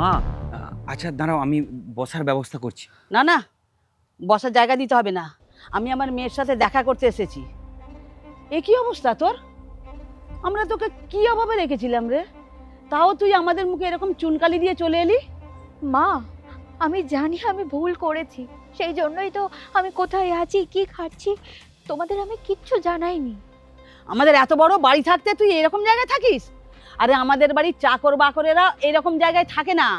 মা, আচ্ছা দাঁড়াও, আমি বসার ব্যবস্থা করছি। না না, বসার জায়গা দিতে হবে না, আমি আমার মেয়ের সাথে দেখা করতে এসেছি। এ কি অবস্থা তোর? আমরা তোকে কি অভাবে রেখেছিলাম রে, তাও তুই আমাদের মুখে এরকম চুনকালি দিয়ে চলে এলি। মা, আমি জানি আমি ভুল করেছি, সেই জন্যই তো আমি কোথায় আছি কি খাচ্ছি তোমাদের আমি কিচ্ছু জানাইনি। আমাদের এত বড় বাড়ি থাকতে তুই এরকম জায়গায় থাকিস? আরে আমাদের বাড়ির চাকর বাকরেরা এরকম জায়গায় থাকে না।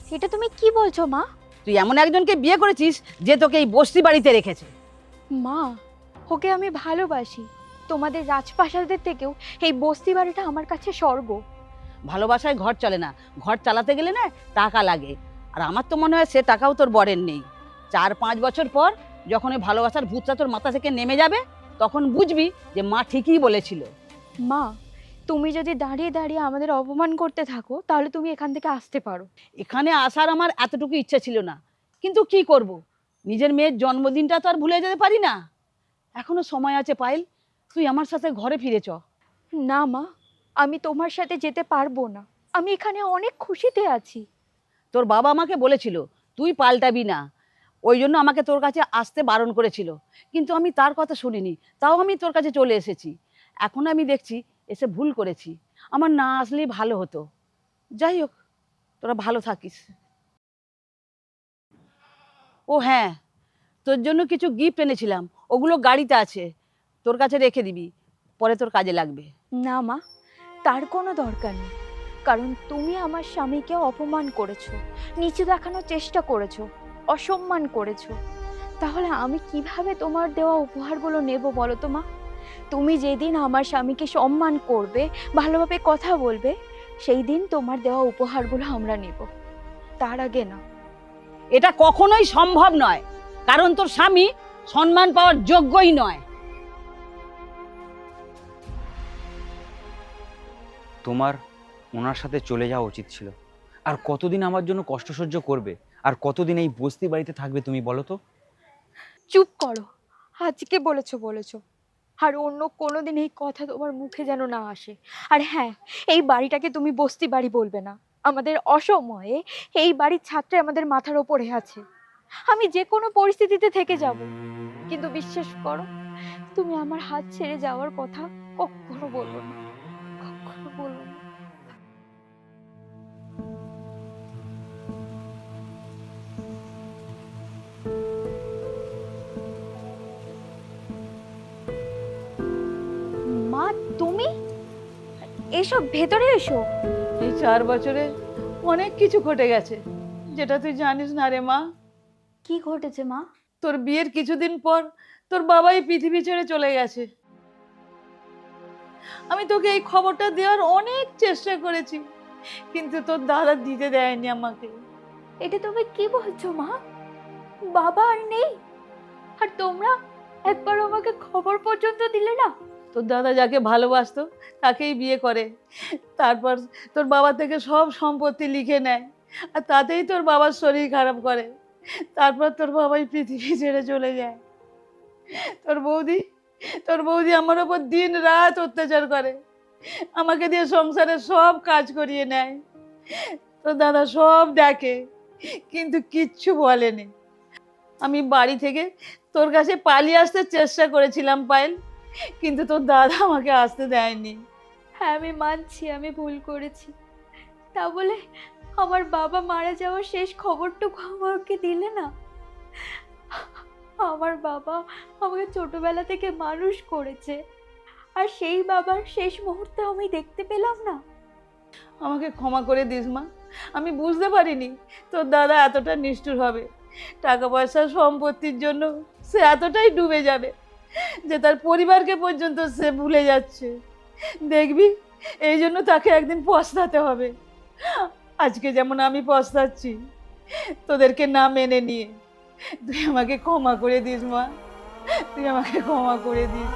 সেটা তুমি কি বলছো মা? তুই এমন একজনকে বিয়ে করেছিস যে তোকে এই বস্তি বাড়িতে রেখেছে। মা, ওকে আমি ভালোবাসি, তোমাদের রাজপ্রাসাদের থেকেও এই বস্তি বাড়িটা আমার কাছে স্বর্গ। ভালোবাসায় ঘর চলে না, ঘর চালাতে গেলে না টাকা লাগে। আর আমার তো মনে হয় সে টাকাও তোর বরের নেই। 4-5 বছর পর যখন ওই ভালোবাসার ভূতটা তোর মাথা থেকে নেমে যাবে, তখন বুঝবি যে মা ঠিকই বলেছিল। মা, তুমি যদি দাঁড়িয়ে দাঁড়িয়ে আমাদের অপমান করতে থাকো তাহলে তুমি এখান থেকে আসতে পারো। এখানে আসার আমার এতটুকু ইচ্ছে ছিল না, কিন্তু কি করব, নিজের মেয়ের জন্মদিনটা তো আর ভুলে যেতে পারি না। এখনো সময় আছে পায়েল, তুই আমার সাথে ঘরে ফিরে চ। না মা, আমি তোমার সাথে যেতে পারবো না, আমি এখানে অনেক খুশিতে আছি। তোর বাবা আমাকে বলেছিল তুই পাল্টাবি না, ওই জন্য আমাকে তোর কাছে আসতে বারণ করেছিল, কিন্তু আমি তার কথা শুনিনি, তাও আমি তোর কাছে চলে এসেছি। এখন আমি দেখছি এসে ভুল করেছি, আমার না আসলেই ভালো হতো। যাই হোক, তোরা ভালো থাকিস। ও হ্যাঁ, তোর জন্য কিছু গিফট এনেছিলাম, ওগুলো গাড়িতে আছে, তোর কাছে রেখে দিবি, পরে তোর কাজে লাগবে। না মা, তার কোনো দরকার নেই, কারণ তুমি আমার স্বামীকে অপমান করেছো, নিচু দেখানোর চেষ্টা করেছো, অসম্মান করেছো। তাহলে আমি কিভাবে তোমার দেওয়া উপহারগুলো নেব বলো তো মা? তুমি যেদিন আমার স্বামীকে সম্মান করবে, ভালোভাবে কথা বলবে, সেই দিন তোমার দেওয়া উপহারগুলো আমরা নেব, তার আগে না। এটা কখনোই সম্ভব নয়, কারণ তোর স্বামী সম্মান পাওয়ার যোগ্যই নয়। তোমার ওনার সাথে চলে যাওয়া উচিত ছিল। আর কতদিন আমার জন্য কষ্ট সহ্য করবে, আর কতদিন এই বস্তি বাড়িতে থাকবে তুমি বলো তো? চুপ করো, আজকে বলেছো বলেছো, আর অন্য কোনোদিন এই কথা তোমার মুখে যেন না আসে। আর হ্যাঁ, এই বাড়িটাকে তুমি বস্তি বাড়ি বলবে না, আমাদের অসময়ে এই বাড়ির ছাত্রে আমাদের মাথার ওপরে আছে। আমি যে কোনো পরিস্থিতিতে থেকে যাব, কিন্তু বিশ্বাস করো, তুমি আমার হাত ছেড়ে যাওয়ার কথা কখনো বলবো না, কখনো বলবো না। মা, তুমি এসো, ভেতরে এসো। এই 4 বছরে অনেক কিছু ঘটে গেছে, যেটা তুই জানিস না রে মা। কি ঘটেছে মা? তোর বিয়ের কিছুদিন পর তোর বাবাই পৃথিবী ছেড়ে চলে গেছে। আমি তোকে এই খবরটা দেওয়ার অনেক চেষ্টা করেছি, কিন্তু তোর দাদা দিতে দেয়নি আমাকে। এটা তুমি কি বলছো মা? বাবা আর নেই, আর তোমরা একবার আমাকে খবর পর্যন্ত দিলে না? তোর দাদা যাকে ভালোবাসতো তাকেই বিয়ে করে, তারপর তোর বাবা থেকে সব সম্পত্তি লিখে নেয়, আর তাতেই তোর বাবার শরীর খারাপ করে। তারপর তোর বাবাই পৃথিবী ছেড়ে চলে যায়। তোর বৌদি তোর বৌদি আমার ওপর দিন রাত অত্যাচার করে, আমাকে দিয়ে সংসারের সব কাজ করিয়ে নেয়। তোর দাদা সব দেখে, কিন্তু কিচ্ছু বলেনি। আমি বাড়ি থেকে তোর কাছে পালিয়ে আসতে চেষ্টা করেছিলাম পায়েল, কিন্তু তোর দাদা আমাকে আসতে দেয়নি। হ্যাঁ, আমি মানছি আমি ভুল করেছি, তা বলে আমার বাবা মারা যাওয়ার শেষ খবরটুকু আমাকে দিলে না? আমার বাবা আমাকে ছোটবেলা থেকে মানুষ করেছে, আর সেই বাবার শেষ মুহূর্তে আমি দেখতে পেলাম না। আমাকে ক্ষমা করে দিস মা, আমি বুঝতে পারিনি তোর দাদা এতটা নিষ্ঠুর হবে। টাকা পয়সা সম্পত্তির জন্য সে এতটাই ডুবে যাবে যে তার পরিবারকে পর্যন্ত সে ভুলে যাচ্ছে। দেখবি, এই জন্য তাকে একদিন পস্তাতে হবে, আজকে যেমন আমি পস্তাচ্ছি তোদেরকে না মেনে নিয়ে। তুই আমাকে ক্ষমা করে দিস মা, তুই আমাকে ক্ষমা করে দিস।